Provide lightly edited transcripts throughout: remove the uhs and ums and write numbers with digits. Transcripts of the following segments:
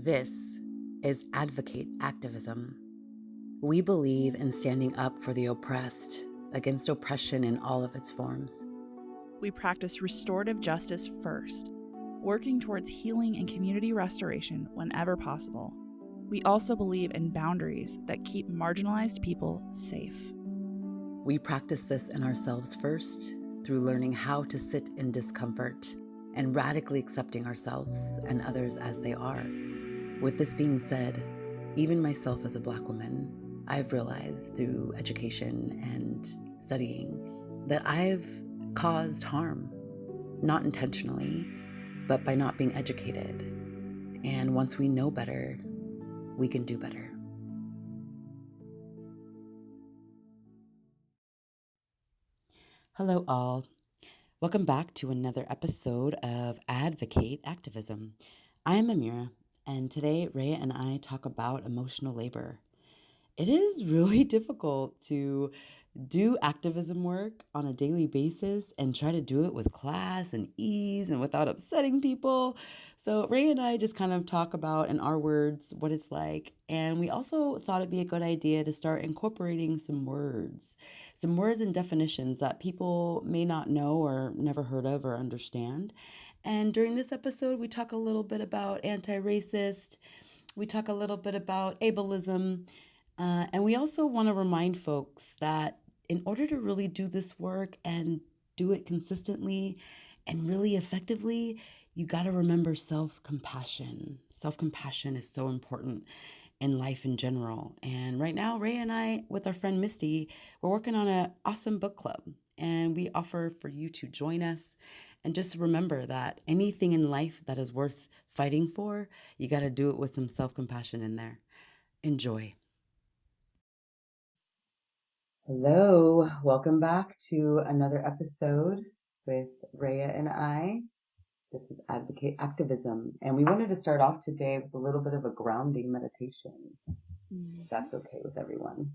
This is Advocate Activism. We believe in standing up for the oppressed against oppression in all of its forms. We practice restorative justice first, working towards healing and community restoration whenever possible. We also believe in boundaries that keep marginalized people safe. We practice this in ourselves first through learning how to sit in discomfort and radically accepting ourselves and others as they are. With this being said, even myself as a Black woman, I've realized through education and studying that I've caused harm, not intentionally, but by not being educated. And once we know better, we can do better. Hello, all. Welcome back to another episode of Advocate Activism. I'm Amira, and today Rayah and I talk about emotional labor. It is really difficult to do activism work on a daily basis and try to do it with class and ease and without upsetting people. So Rayah and I just kind of talk about, in our words, what it's like. And we also thought it'd be a good idea to start incorporating some words and definitions that people may not know or never heard of or understand. And during this episode, we talk a little bit about anti-racist. We talk a little bit about ableism. And we also want to remind folks that in order to really do this work and do it consistently and really effectively, you got to remember self-compassion. Self-compassion is so important in life in general. And right now, Rayah and I, with our friend Misty, we're working on an awesome book club. And we offer for you to join us. And just remember that anything in life that is worth fighting for, you got to do it with some self-compassion in there. Enjoy. Hello, welcome back to another episode with Rayah and I. This is Advocate Activism, and we wanted to start off today with a little bit of a grounding meditation. If that's okay with everyone.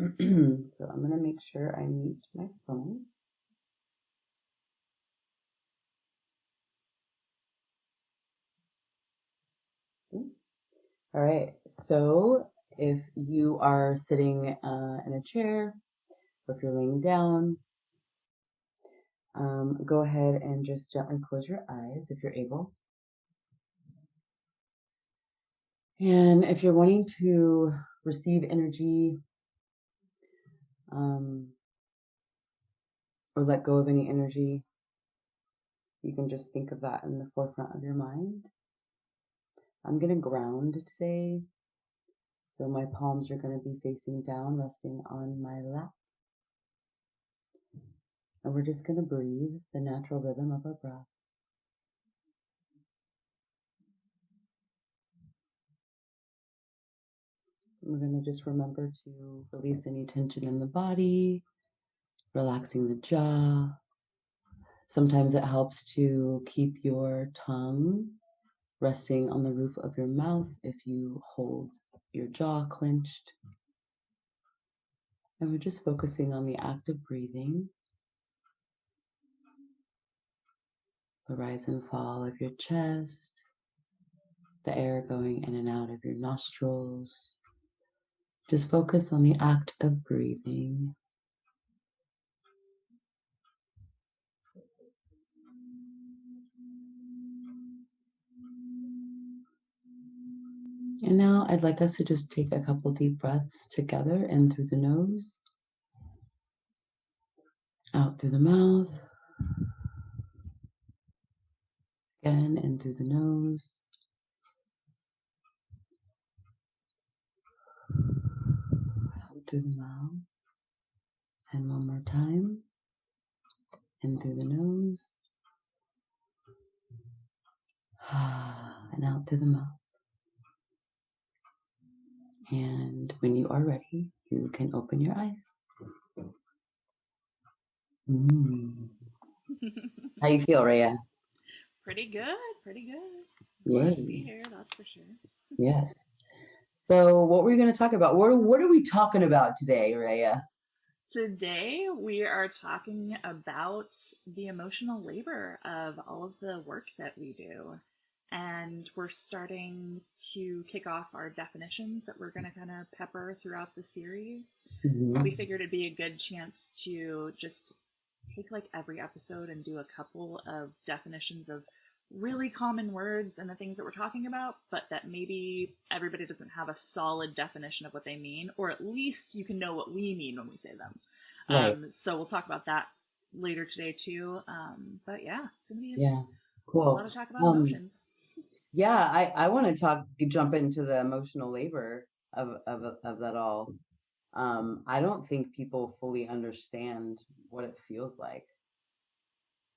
So I'm going to make sure I mute my phone. All right, so if you are sitting in a chair, or if you're laying down, go ahead and just gently close your eyes if you're able. And if you're wanting to receive energy or let go of any energy, you can just think of that in the forefront of your mind. I'm going to ground today. So my palms are going to be facing down, resting on my lap. And we're just going to breathe the natural rhythm of our breath. We're going to just remember to release any tension in the body, relaxing the jaw. Sometimes it helps to keep your tongue resting on the roof of your mouth if you hold your jaw clenched. And we're just focusing on the act of breathing, the rise and fall of your chest, the air going in and out of your nostrils. Just focus on the act of breathing. And now I'd like us to just take a couple deep breaths together, in through the nose, out through the mouth, again in through the nose, out through the mouth, and one more time, in through the nose, and out through the mouth. And when you are ready, you can open your eyes. How you feel, Rayah? Pretty good. Yay. Glad to be here, that's for sure. Yes. So what were we going to talk about? What are we talking about today, Rayah? Today we are talking about the emotional labor of all of the work that we do. and we're starting to kick off our definitions that we're going to kind of pepper throughout the series. We Hmm. figured it'd be a good chance to just take like every episode and do a couple of definitions of really common words and the things that we're talking about, but that maybe everybody doesn't have a solid definition of what they mean, or at least you can know what we mean when we say them. Right. So we'll talk about that later today too. But yeah, it's gonna be Yeah. a lot Cool. of talk about emotions. Yeah, I want to jump into the emotional labor of that all. I don't think people fully understand what it feels like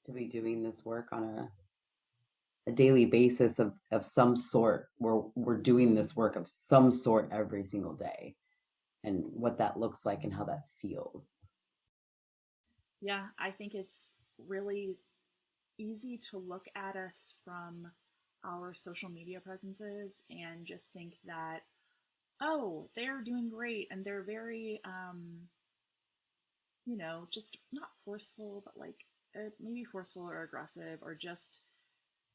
to be doing this work on a daily basis of some sort. We're doing this work of some sort every single day, and what that looks like and how that feels. Yeah, I think it's really easy to look at us from our social media presences and just think that, oh, they're doing great and they're very, just not forceful, but like maybe forceful or aggressive, or just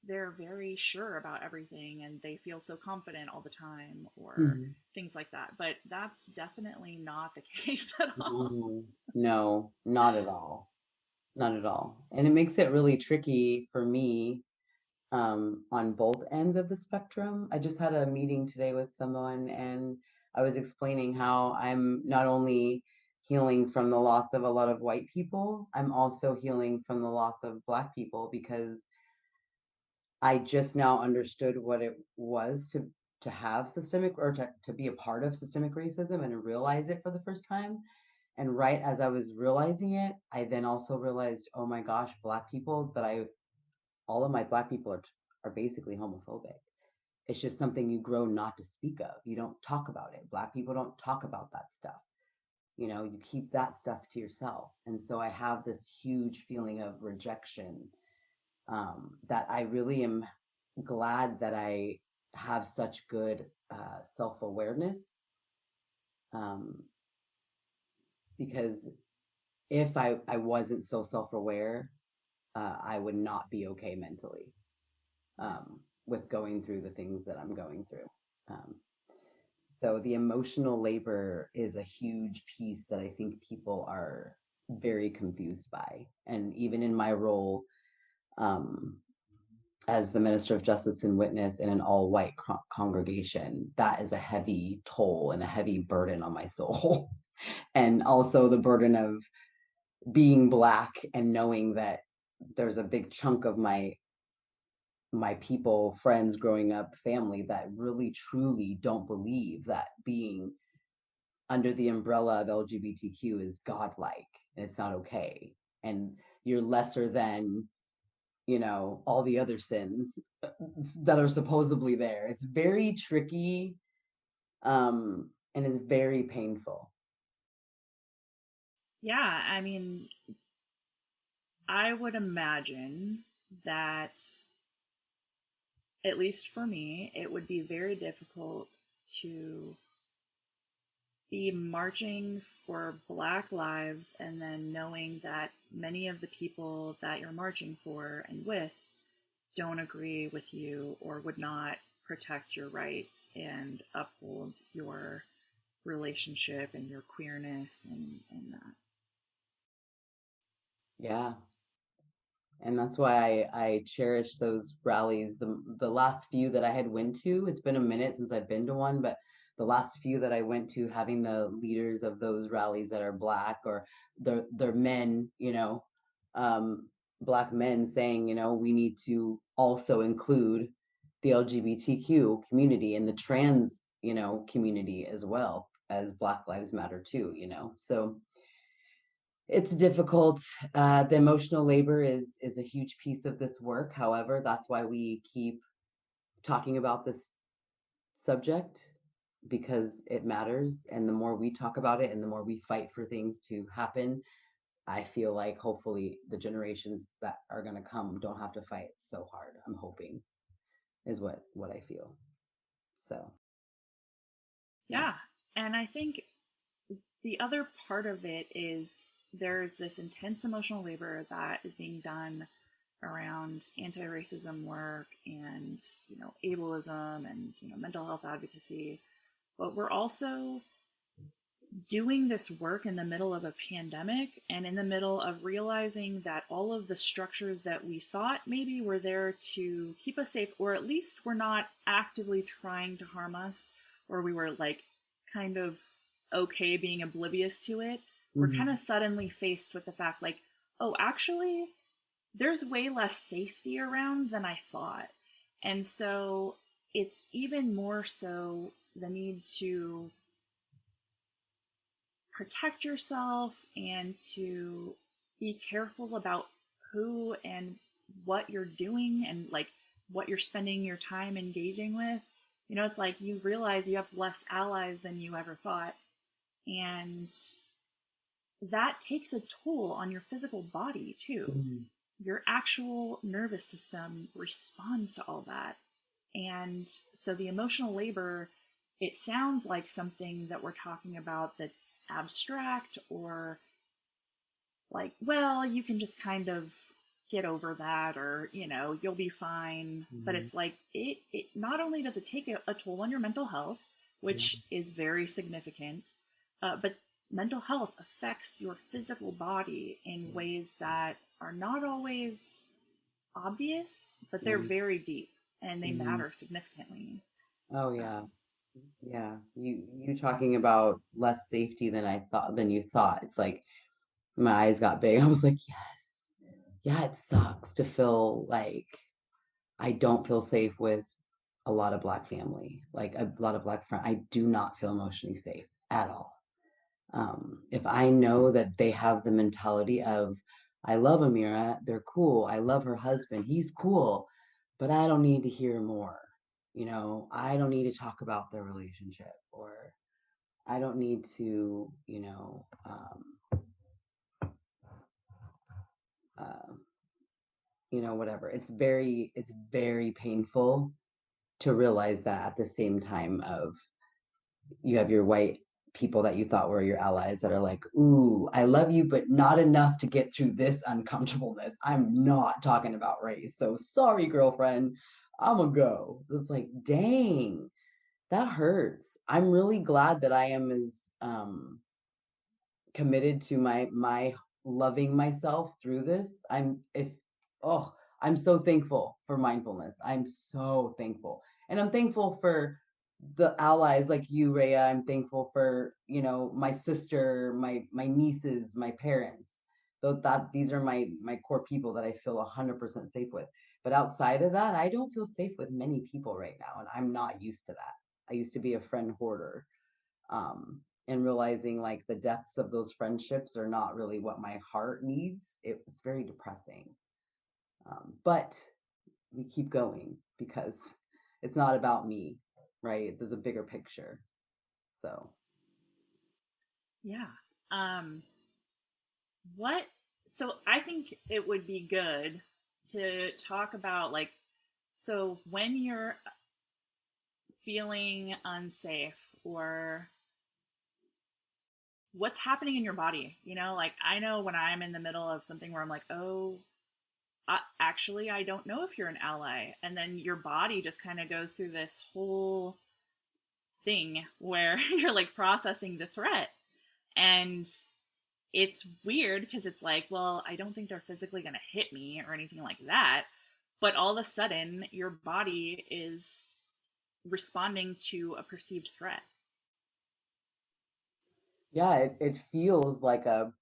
they're very sure about everything and they feel so confident all the time, or Mhm. things like that. But that's definitely not the case at all. Mm, no, not at all. Not at all. And it makes it really tricky for me on both ends of the spectrum. I just had a meeting today with someone, and I was explaining how I'm not only healing from the loss of a lot of white people, I'm also healing from the loss of Black people, because I just now understood what it was to have systemic, or to be a part of systemic racism and realize it for the first time. And right as I was realizing it, I then also realized, oh my gosh, Black people that all of my Black people are basically homophobic. It's just something you grow not to speak of. You don't talk about it. Black people don't talk about that stuff. You keep that stuff to yourself. And so I have this huge feeling of rejection, that I really am glad that I have such good self awareness, um, because if I wasn't so self aware, I would not be okay mentally, with going through the things that I'm going through. Um, so the emotional labor is a huge piece that I think people are very confused by. And even in my role, um, as the minister of justice and witness in an all white congregation, that is a heavy toll and a heavy burden on my soul. And also the burden of being Black and knowing that there's a big chunk of my people, friends growing up, family, that really truly don't believe that being under the umbrella of LGBTQ is godlike and it's not okay. And you're lesser than, all the other sins that are supposedly there. It's very tricky, and is very painful. Yeah, I mean, I would imagine that, at least for me, it would be very difficult to be marching for Black lives and then knowing that many of the people that you're marching for and with don't agree with you or would not protect your rights and uphold your relationship and your queerness and that. Yeah. And that's why I cherish those rallies. The last few that I had went to, it's been a minute since I've been to one, but the last few that I went to, having the leaders of those rallies that are Black, or they're men, um, Black men saying, we need to also include the LGBTQ community and the trans, community, as well as Black Lives Matter too, So it's difficult. The emotional labor is a huge piece of this work. However, that's why we keep talking about this subject, because it matters. And the more we talk about it and the more we fight for things to happen, I feel like hopefully the generations that are going to come don't have to fight so hard. I'm hoping, is what I feel. So, yeah. Yeah. And I think the other part of it is there's this intense emotional labor that is being done around anti-racism work and, ableism and, mental health advocacy. But we're also doing this work in the middle of a pandemic and in the middle of realizing that all of the structures that we thought maybe were there to keep us safe, or at least were not actively trying to harm us, or we were like kind of okay being oblivious to it, we're kind of suddenly faced with the fact like, oh, actually, there's way less safety around than I thought. And so it's even more so the need to protect yourself and to be careful about who and what you're doing and like what you're spending your time engaging with. It's like you realize you have less allies than you ever thought. And that takes a toll on your physical body too. Your actual nervous system responds to all that. And so the emotional labor, it sounds like something that we're talking about that's abstract or like, well, you can just kind of get over that, or you'll be fine. But it's like it not only does it take a toll on your mental health, which is very significant, but mental health affects your physical body in ways that are not always obvious, but they're very deep and they matter significantly. Oh yeah. Yeah. You talking about less safety than you thought. It's like my eyes got big. I was like, yes. Yeah, it sucks to feel like I don't feel safe with a lot of Black family, like a lot of Black friends. I do not feel emotionally safe at all. If I know that they have the mentality of, I love Amira, they're cool. I love her husband, he's cool, but I don't need to hear more. I don't need to talk about their relationship, or I don't need to, uh, whatever. It's very painful to realize that at the same time of you have your white people that you thought were your allies that are like, ooh, I love you, but not enough to get through this uncomfortableness. I'm not talking about race. So sorry, girlfriend, I'm gonna go. It's like, dang, that hurts. I'm really glad that I am as committed to my loving myself through this. I'm so thankful for mindfulness. I'm so thankful. And I'm thankful for the allies like you, Rayah. I'm thankful for, my sister, my nieces, my parents. Though that these are my core people that I feel 100% safe with. But outside of that, I don't feel safe with many people right now, and I'm not used to that. I used to be a friend hoarder. And realizing like the depths of those friendships are not really what my heart needs. It's very depressing. But we keep going because it's not about me, right? There's a bigger picture. So, Yeah. Um, what? So I think it would be good to talk about like, so when you're feeling unsafe or what's happening in your body, like I know when I'm in the middle of something where I'm like, oh, actually, I don't know if you're an ally. And then your body just kind of goes through this whole thing where you're like processing the threat. And it's weird because it's like, well, I don't think they're physically going to hit me or anything like that. But all of a sudden, your body is responding to a perceived threat. yeah, it feels like a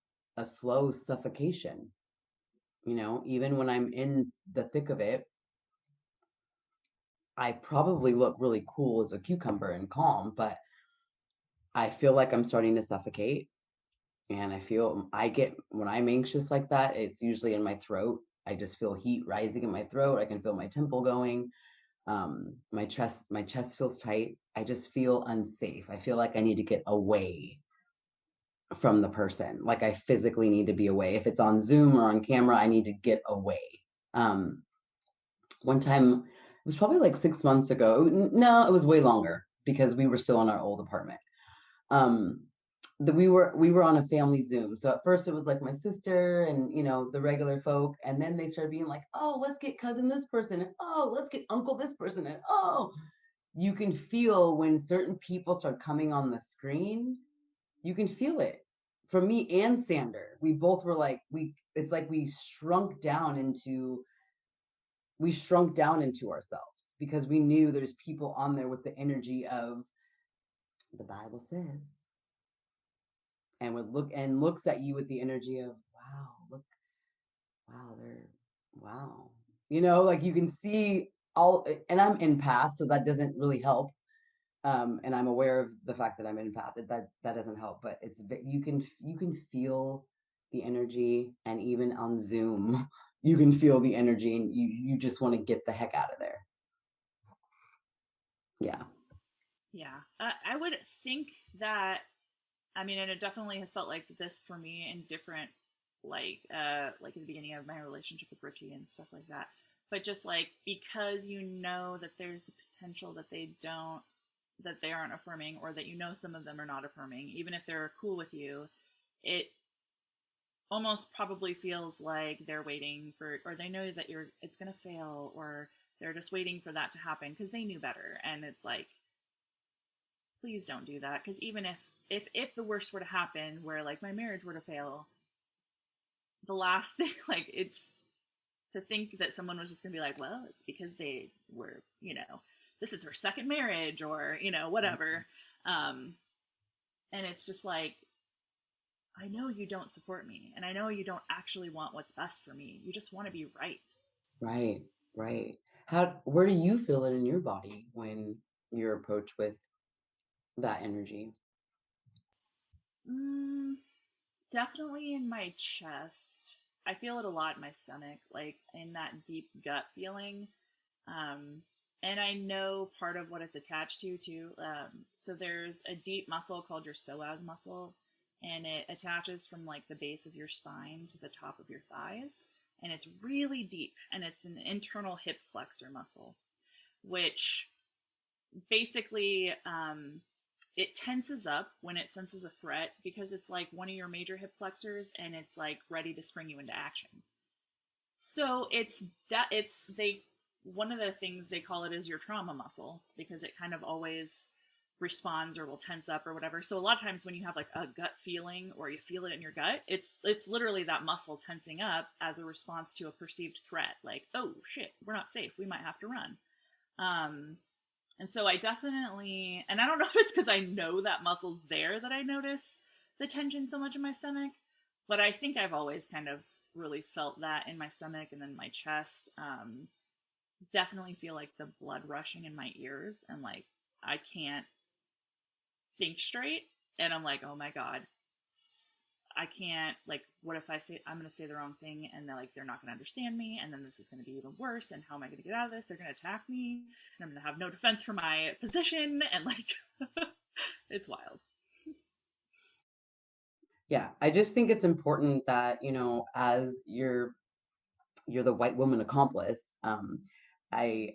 slow suffocation. Even when I'm in the thick of it, I probably look really cool as a cucumber and calm, but I feel like I'm starting to suffocate. And when I'm anxious like that, it's usually in my throat. I just feel heat rising in my throat. I can feel my temple going. My chest feels tight. I just feel unsafe. I feel like I need to get away from the person. Like I physically need to be away. If it's on Zoom or on camera, I need to get away. Um, One time, it was probably like 6 months ago. No, it was way longer because we were still in our old apartment. Um, we were on a family Zoom. So at first it was like my sister and the regular folk, and then they started being like, oh, let's get cousin this person, and oh, let's get uncle this person, and oh, you can feel when certain people start coming on the screen, you can feel it. For me and Sander, we both were like, it's like we shrunk down into ourselves because we knew there's people on there with the energy of the Bible says, and would looks at you with the energy of, wow, look, wow, they're, wow, like you can see all. And I'm empath, so that doesn't really help. And I'm aware of the fact that I'm empath. That doesn't help, but you can feel the energy, and even on Zoom, you can feel the energy, and you just want to get the heck out of there. Yeah. Yeah. I would think that, I mean, and it definitely has felt like this for me in different, like at the beginning of my relationship with Richie and stuff like that. But just like, because you know that there's the potential that they aren't affirming, or that some of them are not affirming, even if they're cool with you, it almost probably feels like they're waiting for, or they know that it's going to fail, or they're just waiting for that to happen because they knew better. And it's like, please don't do that, because even if the worst were to happen, where like my marriage were to fail, the last thing, like, it's to think that someone was just going to be like, well, it's because they were, this is her second marriage, or whatever. um and it's just like, I know you don't support me, and I know you don't actually want what's best for me. You just want to be right. Right, right. Where do you feel it in your body when you're approached with that energy? mm, Definitely in my chest. I feel it a lot in my stomach, like in that deep gut feeling. um, and I know part of what it's attached to too. So there's a deep muscle called your psoas muscle, and it attaches from like the base of your spine to the top of your thighs, and it's really deep, and it's an internal hip flexor muscle, which basically it tenses up when it senses a threat, because it's like one of your major hip flexors, and it's like ready to spring you into action. So it's they one of the things they call it is your trauma muscle, because it kind of always responds or will tense up or whatever. So a lot of times when you have like a gut feeling, or you feel it in your gut, it's literally that muscle tensing up as a response to a perceived threat, like, oh shit, we're not safe, we might have to run. um and so I definitely, and I don't know if it's because I know that muscle's there that I notice the tension so much in my stomach, but I think I've always kind of really felt that in my stomach and then my chest. Definitely feel like the blood rushing in my ears, and like I can't think straight. And I'm like, oh my God, I can't, like, what if I'm going to say the wrong thing, and they're not going to understand me, and then this is going to be even worse, and how am I going to get out of this? They're going to attack me, and I'm going to have no defense for my position, and like, it's wild. Yeah, I just think it's important that, as you're the white woman accomplice, I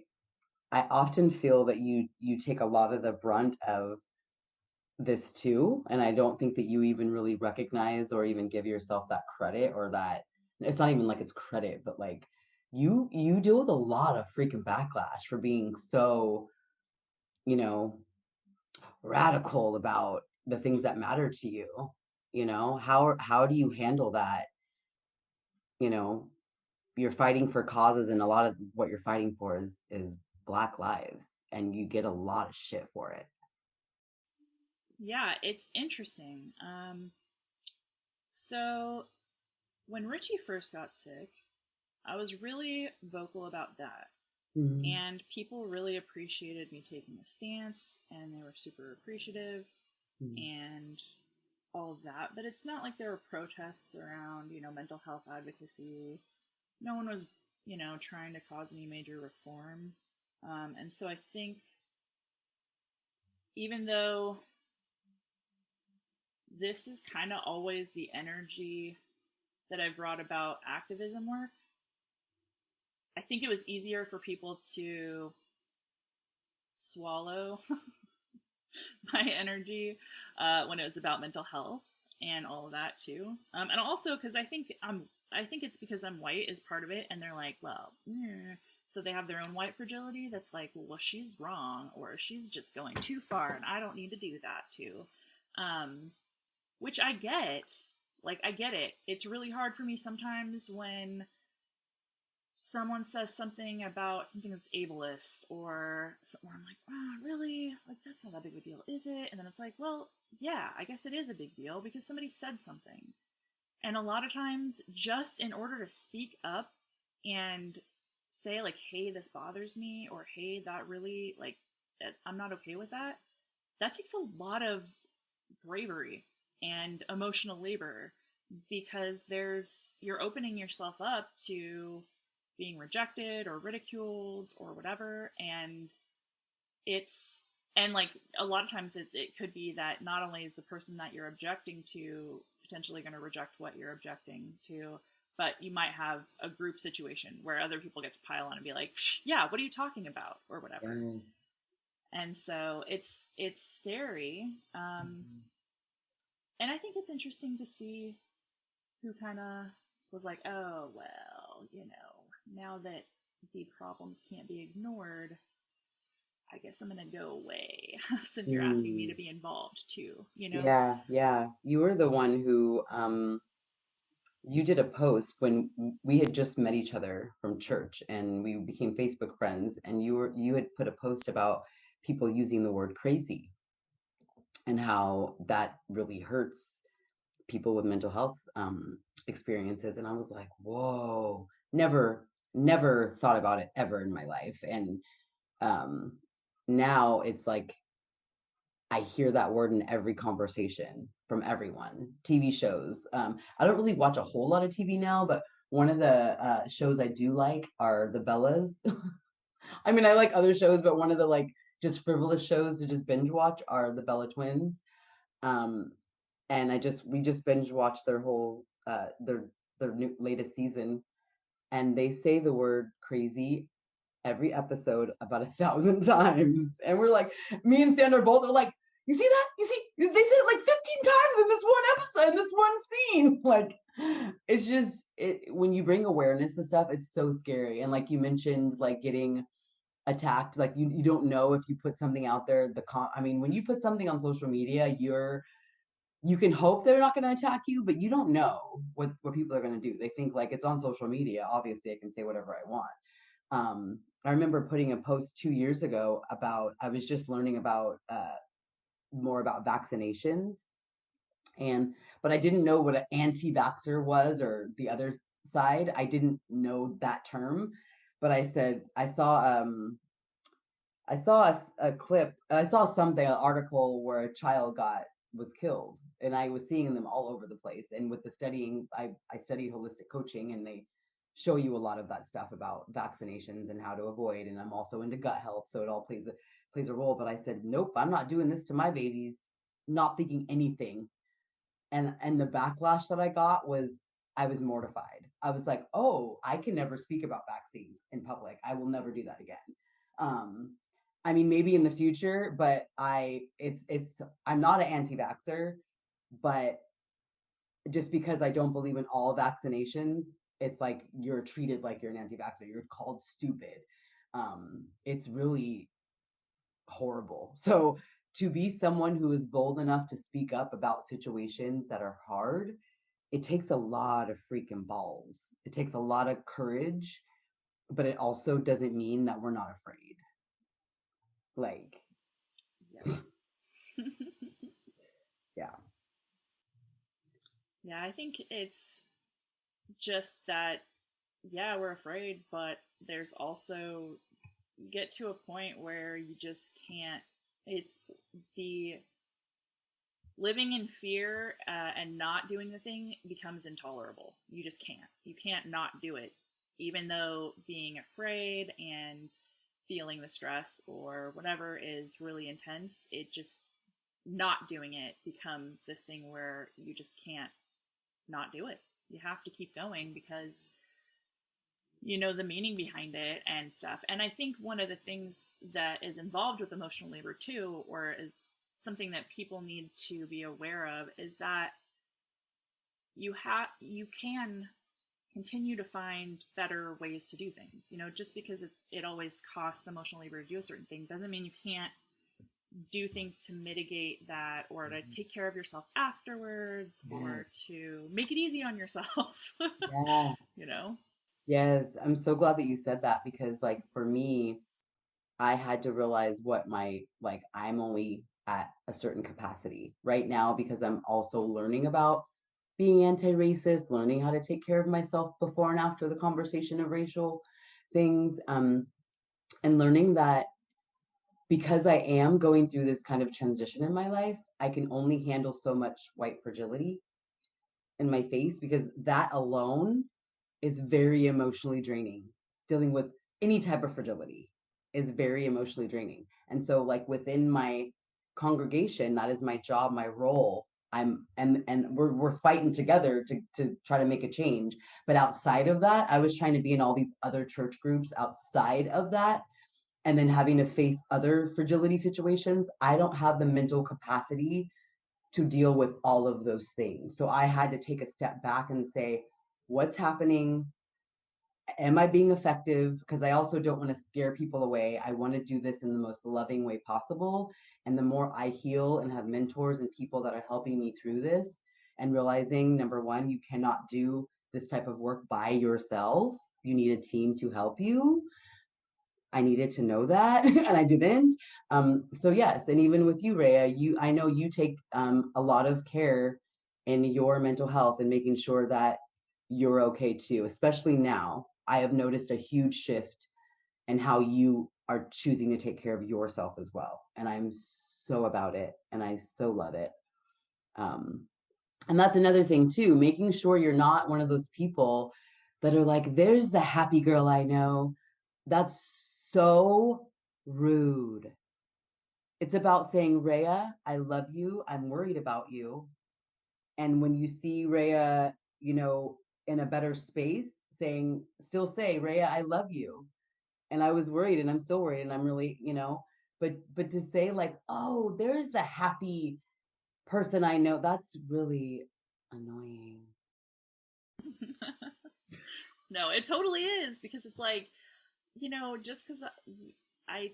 I often feel that you take a lot of the brunt of this too, and I don't think that you even really recognize or even give yourself that credit, or that it's not even like it's credit, but like you deal with a lot of freaking backlash for being so, you know, radical about the things that matter to you. How do you handle that? You know, you're fighting for causes, and a lot of what you're fighting for is Black lives, and you get a lot of shit for it. Yeah, it's interesting. So when Richie first got sick, I was really vocal about that. Mhm. And people really appreciated me taking a stance, and they were super appreciative Mhm. and all of that. But it's not like there were protests around, mental health advocacy. No one was, trying to cause any major reform. And so I think, even though this is kind of always the energy that I brought about activism work, I think it was easier for people to swallow my energy when it was about mental health and all of that too. And also because I think it's because I'm white is part of it, and they're like, well, so they have their own white fragility that's like, well, she's wrong, or she's just going too far, and I don't need to do that too. Which I get. Like, I get it. It's really hard for me sometimes when someone says something about something that's ableist, or I'm like, oh, really? Like, that's not that big of a deal, is it? And then it's like, well, yeah, I guess it is a big deal because somebody said something. And a lot of times, just in order to speak up and say, like, hey, this bothers me, or hey, that really, like, I'm not okay with that, that takes a lot of bravery and emotional labor, because you're opening yourself up to being rejected or ridiculed or whatever. And it's and like a lot of times it could be that not only is the person that you're objecting to potentially going to reject what you're objecting to, but you might have a group situation where other people get to pile on and be like, yeah, what are you talking about, or whatever. And so it's scary. And I think it's interesting to see who kind of was like, oh, well, now that the problems can't be ignored, I guess I'm going to go away since you're asking me to be involved too, Yeah, yeah. You were the one who you did a post when we had just met each other from church and we became Facebook friends, and you had put a post about people using the word crazy and how that really hurts people with mental health experiences. And I was like, whoa, never thought about it ever in my life. And um, now it's like I hear that word in every conversation from everyone. TV shows. I don't really watch a whole lot of TV now, but one of the shows I do like are the Bellas. I mean, I like other shows, but one of the like just frivolous shows to just binge watch are the Bella Twins. Um, and we just binge watched their whole their new latest season, and they say the word crazy every episode about 1,000 times. And we're like, me and Sandra both are like, you see that? You see, they said it like 15 times in this one episode, in this one scene. Like, it's just, when you bring awareness to stuff, it's so scary. And like you mentioned, like getting attacked, like you don't know if you put something out there, I mean, when you put something on social media, you can hope they're not going to attack you, but you don't know what people are going to do. They think like it's on social media. Obviously, I can say whatever I want. I remember putting a post 2 years ago about, I was just learning about more about vaccinations, but I didn't know what an anti-vaxxer was, or the other side. I didn't know that term, but I said I saw a clip, I saw something, an article where a child was killed, and I was seeing them all over the place. And with the studying, I studied holistic coaching, and they show you a lot of that stuff about vaccinations and how to avoid. And I'm also into gut health, so it all plays a role. But I said, nope, I'm not doing this to my babies, not thinking anything. And the backlash that I got was, I was mortified. I was like, oh, I can never speak about vaccines in public. I will never do that again. Um, I mean, maybe in the future, but I'm not an anti-vaxxer, but just because I don't believe in all vaccinations, it's like you're treated like you're an anti-vaxxer. You're called stupid. It's really horrible. So to be someone who is bold enough to speak up about situations that are hard, it takes a lot of freaking balls. It takes a lot of courage, but it also doesn't mean that we're not afraid. Like, Yeah. yeah. Yeah, I think it's just that, yeah, we're afraid, but there's also, you get to a point where you just can't, it's the living in fear and not doing the thing becomes intolerable. You just can't. You can't not do it, even though being afraid and feeling the stress or whatever is really intense. It just, not doing it becomes this thing where you just can't not do it. You have to keep going because you know the meaning behind it and stuff. And I think one of the things that is involved with emotional labor too, or is something that people need to be aware of is that you can continue to find better ways to do things. Just because it always costs emotional labor to do a certain thing doesn't mean you can't do things to mitigate that, or to take care of yourself afterwards, or to make it easy on yourself. Yeah. you know Yes, I'm so glad that you said that, because like for me, I had to realize what I'm only at a certain capacity right now, because I'm also learning about being anti-racist, learning how to take care of myself before and after the conversation of racial things, and learning that because I am going through this kind of transition in my life, I can only handle so much white fragility in my face, because that alone is very emotionally draining. Dealing with any type of fragility is very emotionally draining. And so like within my congregation, that is my job, my role. And we're fighting together to try to make a change. But outside of that, I was trying to be in all these other church groups outside of that, and then having to face other fragility situations. I don't have the mental capacity to deal with all of those things. So I had to take a step back and say, what's happening? Am I being effective? Because I also don't want to scare people away. I want to do this in the most loving way possible. And the more I heal and have mentors and people that are helping me through this, and realizing, number one, you cannot do this type of work by yourself. You need a team to help you. I needed to know that, and I didn't. So yes, and even with you, Rayah, I know you take a lot of care in your mental health and making sure that you're okay too. Especially now, I have noticed a huge shift in how you are choosing to take care of yourself as well, and I'm so about it, and I so love it. Um, and that's another thing too, making sure you're not one of those people that are like, "There's the happy girl I know." That's so rude. It's about saying, Rayah, I love you. I'm worried about you. And when you see Rayah, in a better space, still say, Rayah, I love you. And I was worried, and I'm still worried, and I'm really, but to say like, oh, there's the happy person I know, that's really annoying. no, it totally is, because it's like, just because I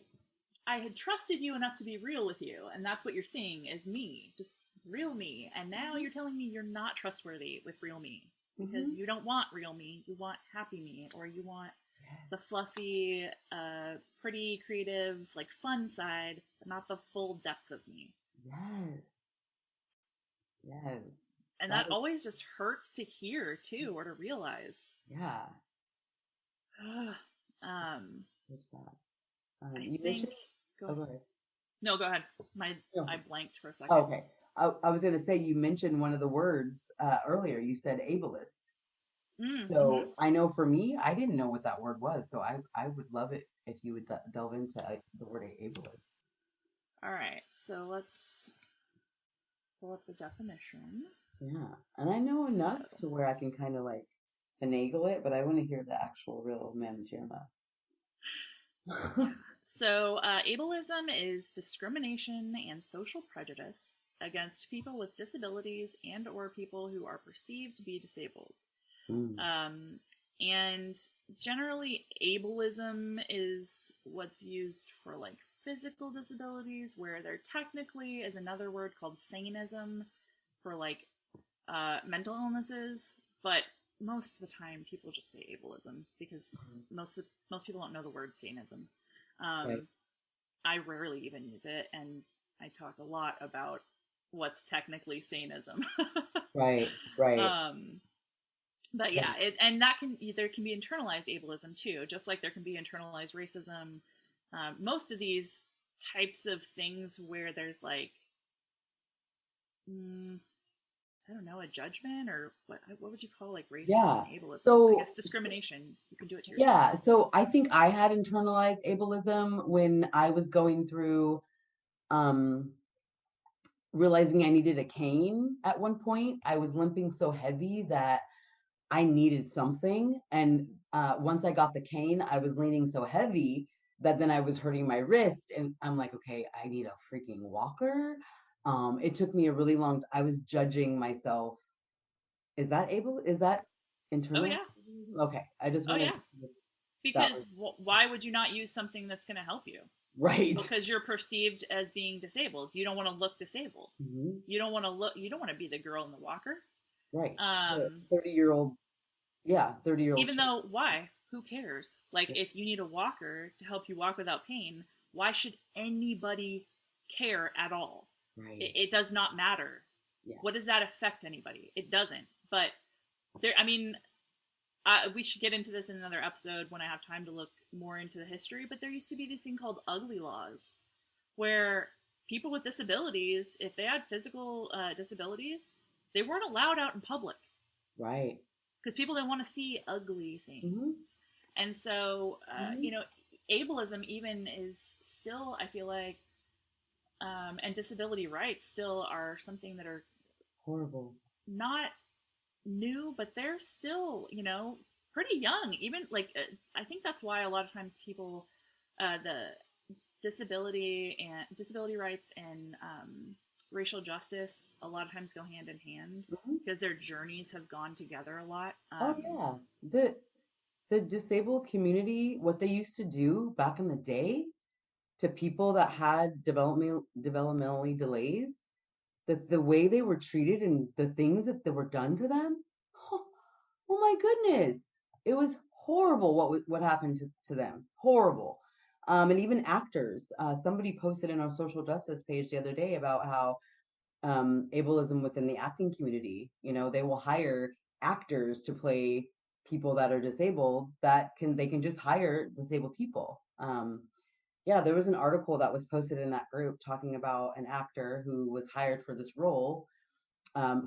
I had trusted you enough to be real with you, and that's what you're seeing is me, just real me. And now you're telling me you're not trustworthy with real me, because you don't want real me, you want happy me, or you want the fluffy, pretty, creative, like fun side, but not the full depth of me. Yes. Yes. And that always just hurts to hear too, or to realize. Yeah. um, I You think. mentioned. Oh, go ahead. No, go ahead. No. I blanked for a Oh, second. okay. I was going to say, you mentioned one of the words earlier. You said ableist. Mm-hmm. So I know for me, I didn't know what that word was. So I would love it if you would delve into the word ableist. All right, so let's pull up the definition. Yeah. And I know enough to where I can kind of like finagle it, but I want to hear the actual real mamma jamma. Yeah. So, ableism is discrimination and social prejudice against people with disabilities and/or people who are perceived to be disabled. Mm. And generally, ableism is what's used for like physical disabilities, where there technically is another word called saneism for like mental illnesses, but most of the time people just say ableism because most people don't know the word saneism. Right. I rarely even use it, and I talk a lot about what's technically saneism. Right. Right. But Right. yeah, there can be internalized ableism too, just like there can be internalized racism. Most of these types of things where there's like, I don't know, a judgment, or what would you call like racism Yeah. and ableism? I So guess discrimination. You can do it to yourself. yeah, so I think I had internalized ableism when I was going through um realizing I needed a cane at one point. I was limping so heavy that I needed something. And once I got the cane, I was leaning so heavy that then I was hurting my wrist, and I'm like, okay, I need a freaking walker. It took me a really long. I was judging myself. Is that Oh internal? yeah. Okay, I just Oh wanted yeah. to, that was Because why would you not use something that's going to help you? right. Because you're perceived as being disabled. You don't want to look disabled. Hmm. You don't want to look. You don't want to be the girl in the walker. Right. The Um, 30-year-old, yeah, 30-year-old even chick. though why? Who cares? Like Yeah, if you need a walker to help you walk without pain, why should anybody care at all? right. It does not matter. Yeah. What does that affect anybody? It doesn't. But there, I mean, we should get into this in another episode when I have time to look more into the history. But there used to be this thing called ugly laws, where people with disabilities, if they had physical disabilities, they weren't allowed out in public Right. because people didn't want to see ugly Hmm. things. And so, Hmm. ableism even is still, I feel like, and disability rights still are something that are Horrible. not new, but they're still, pretty young. Even like, I think that's why a lot of times people, the disability rights and racial justice a lot of times go hand in hand Hmm. because their journeys have gone together a lot. Oh yeah. The disabled community, what they used to do back in the day to people that had developmentally delays, the way they were treated and the things that were done to them. Oh, oh my goodness. It was horrible what happened to them. Horrible. And even actors. Somebody posted in our social justice page the other day about how ableism within the acting community. They will hire actors to play people that are disabled. They can just hire disabled people. Yeah, there was an article that was posted in that group talking about an actor who was hired for this role,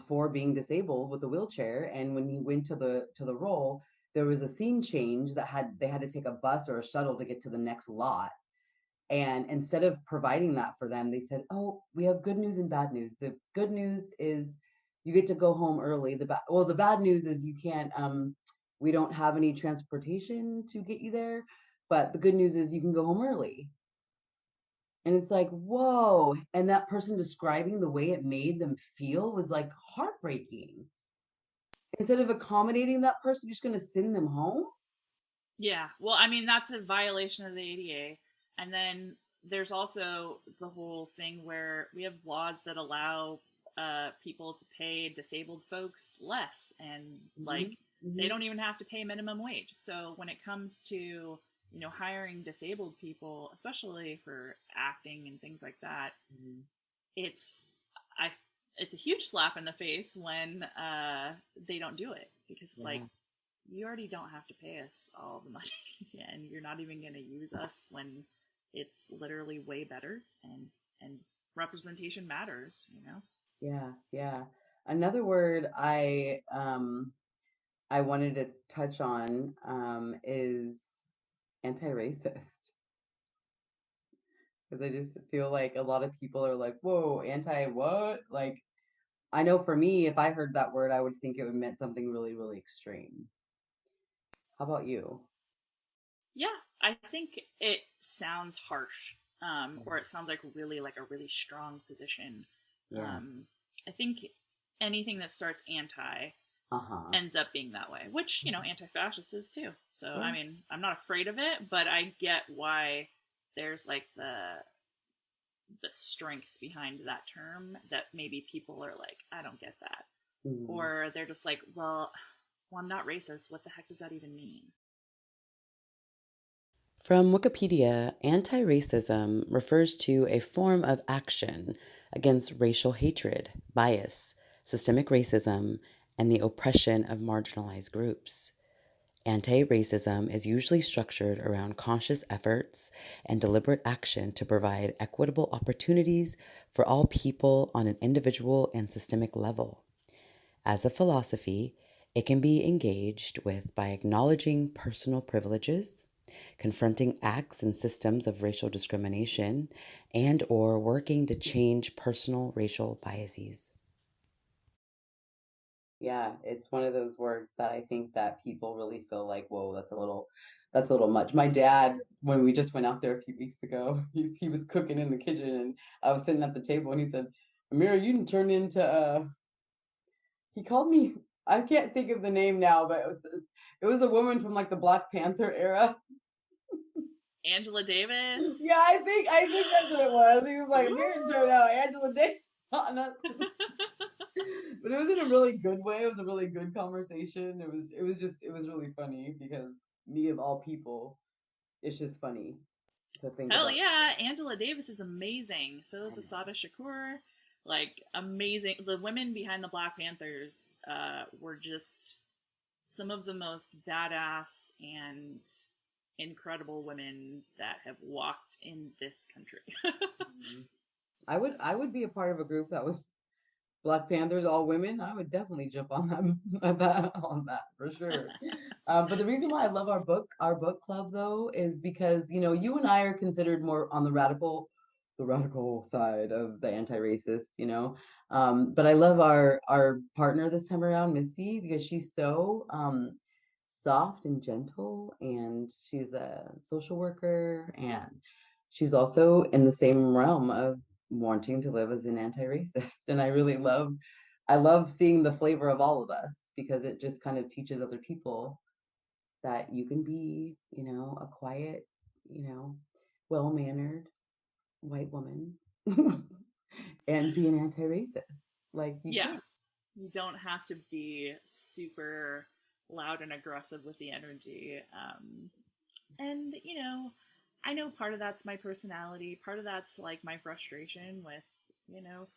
for being disabled with a wheelchair, and when he went to the role, there was a scene change that they had to take a bus or a shuttle to get to the next lot, and instead of providing that for them, they said, "Oh, we have good news and bad news. The good news is you get to go home early. The bad news is you can't. We don't have any transportation to get you there, but the good news is you can go home early." And it's like, whoa! And that person describing the way it made them feel was like heartbreaking. Instead of accommodating that person, you're just going to send them home. Yeah, well, I mean, that's a violation of the ADA. And then there's also the whole thing where we have laws that allow people to pay disabled folks less, and Hmm. like they Hmm. don't even have to pay minimum wage. So when it comes to hiring disabled people, especially for acting and things like that, Hmm. it's I it's a huge slap in the face when they don't do it because it's like Yeah, you already don't have to pay us all the money and you're not even going to use us when it's literally way better, and representation matters. yeah, yeah. Another word I wanted to touch on is anti-racist, because I just feel like a lot of people are like, "Whoa, anti what?" Like, I know for me, if I heard that word, I would think it would meant something really, really extreme. How about you? Yeah, I think it sounds harsh, or it sounds like a really strong position. Yeah. um, I think anything that starts anti Uh-huh. ends up being that way, which anti-fascist is too. So I Yeah. mean, I'm not afraid of it, but I get why there's like the strength behind that term that maybe people are like, I don't get that. Mhm. Or they're just like, well, I'm not racist. What the heck does that even mean? From Wikipedia, anti racism refers to a form of action against racial hatred, bias, systemic racism, and the oppression of marginalized groups. Anti racism is usually structured around conscious efforts and deliberate action to provide equitable opportunities for all people on an individual and systemic level. As a philosophy, it can be engaged with by acknowledging personal privileges, confronting acts and systems of racial discrimination, and or working to change personal racial biases. Yeah, it's one of those words that I think that people really feel like, whoa, that's a little. that's a little much. My dad, when we just went out there a few weeks ago, he was cooking in the kitchen, and I was sitting at the table, and he said, "Amira, you didn't turn into he called me, I can't think of the name now, but it was a woman from like the Black Panther era." Angela Davis. Yeah, I think that's what it was. He was like, "Amira didn't turn out Angela Davis." But it was in a really good way. It was a really good conversation. It was really funny because me of all people, it's just funny to think Hell about. yeah, Angela Davis is amazing. So I is know. Asada Shakur. Like, amazing. The women behind the Black Panthers were just some of the most badass and incredible women that have walked in this country. Mhm. I would be a part of a group that was Black Panthers, all women. I would definitely jump on that for sure. But the reason why I love our book club though, is because you and I are considered more on the radical side of the anti-racist. But I love our partner this time around, Missy, because she's so soft and gentle, and she's a social worker, and she's also in the same realm of wanting to live as an anti-racist. And I love seeing the flavor of all of us, because it just kind of teaches other people that you can be, a quiet, you know, well-mannered white woman and be an anti-racist. Like you Yeah, can. you don't have to be super loud and aggressive with the energy. And, I know part of that's my personality, part of that's like my frustration with,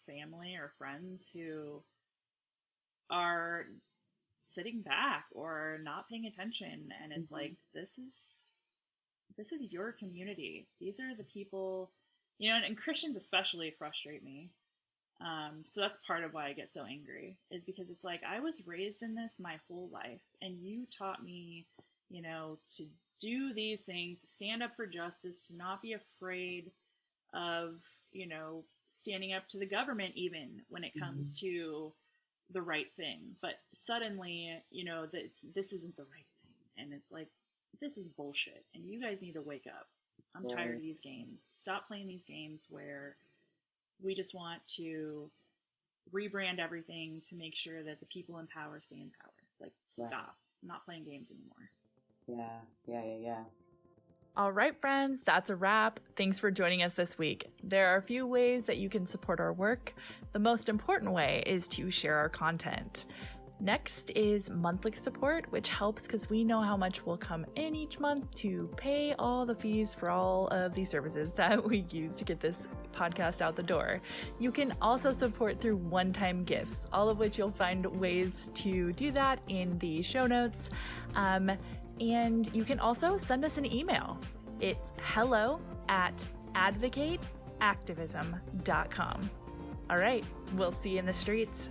family or friends who are sitting back or not paying attention, and it's like, Mhm. this is your community. These are the people, and Christians especially frustrate me. So that's part of why I get so angry, is because it's like, I was raised in this my whole life, and you taught me, to do these things, stand up for justice, to not be afraid of, standing up to the government, even when it comes Mhm. to the right thing. But suddenly, this isn't the right thing. And it's like, this is bullshit. And you guys need to wake up. I'm tired Right. of these games. Stop playing these games where we just want to rebrand everything to make sure that the people in power stay in power. Like, Right. stop. I'm not playing games anymore. Yeah. Yeah. Yeah. Yeah. All right, friends, that's a wrap. Thanks for joining us this week. There are a few ways that you can support our work. The most important way is to share our content. Next is monthly support, which helps because we know how much will come in each month to pay all the fees for all of the services that we use to get this podcast out the door. You can also support through one-time gifts, all of which you'll find ways to do that in the show notes. And you can also send us an email. It's hello@advocateactivism.com. All right, we'll see you in the streets.